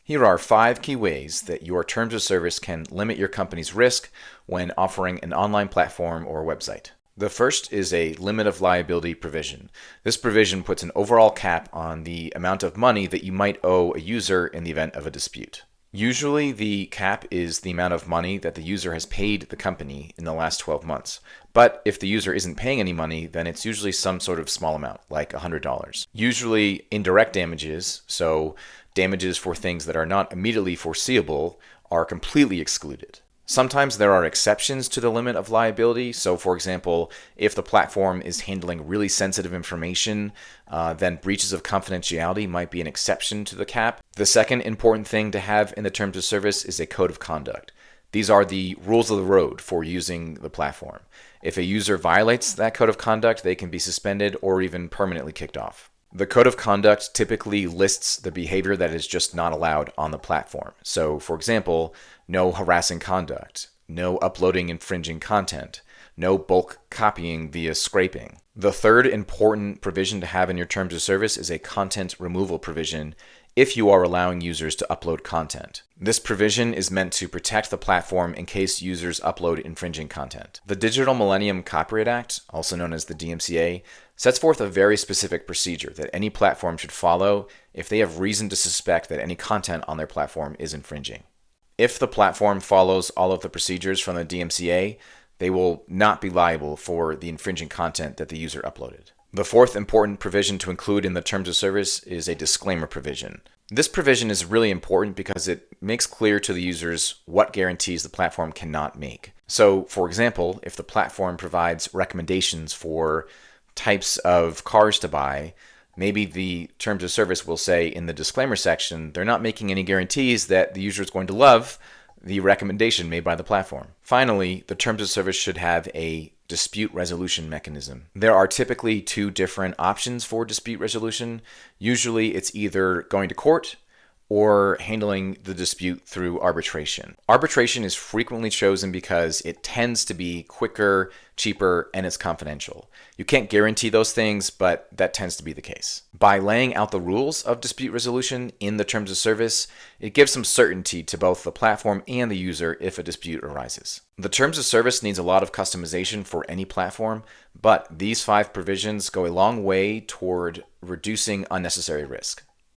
Here are 5 key ways that your terms of service can limit your company's risk when offering an online platform or website. The first is a limit of liability provision. This provision puts an overall cap on the amount of money that you might owe a user in the event of a dispute. Usually, the cap is the amount of money that the user has paid the company in the last 12 months. But if the user isn't paying any money, then it's usually some sort of small amount, like $100. Usually, indirect damages, so damages for things that are not immediately foreseeable, are completely excluded. Sometimes there are exceptions to the limit of liability. So, for example, if the platform is handling really sensitive information, then breaches of confidentiality might be an exception to the cap. The second important thing to have in the terms of service is a code of conduct. These are the rules of the road for using the platform. If a user violates that code of conduct, they can be suspended or even permanently kicked off. The code of conduct typically lists the behavior that is just not allowed on the platform. So, for example, no harassing conduct, no uploading infringing content, no bulk copying via scraping. The third important provision to have in your terms of service is a content removal provision if you are allowing users to upload content. This provision is meant to protect the platform in case users upload infringing content. The Digital Millennium Copyright Act, also known as the DMCA, sets forth a very specific procedure that any platform should follow if they have reason to suspect that any content on their platform is infringing. If the platform follows all of the procedures from the DMCA, they will not be liable for the infringing content that the user uploaded. The fourth important provision to include in the terms of service is a disclaimer provision. This provision is really important because it makes clear to the users what guarantees the platform cannot make. So, for example, if the platform provides recommendations for types of cars to buy, maybe the terms of service will say in the disclaimer section, they're not making any guarantees that the user is going to love the recommendation made by the platform. Finally, the terms of service should have a dispute resolution mechanism. There are typically 2 different options for dispute resolution. Usually it's either going to court or handling the dispute through arbitration. Arbitration is frequently chosen because it tends to be quicker, cheaper, and it's confidential. You can't guarantee those things, but that tends to be the case. By laying out the rules of dispute resolution in the terms of service, it gives some certainty to both the platform and the user if a dispute arises. The terms of service needs a lot of customization for any platform, but these 5 provisions go a long way toward reducing unnecessary risk.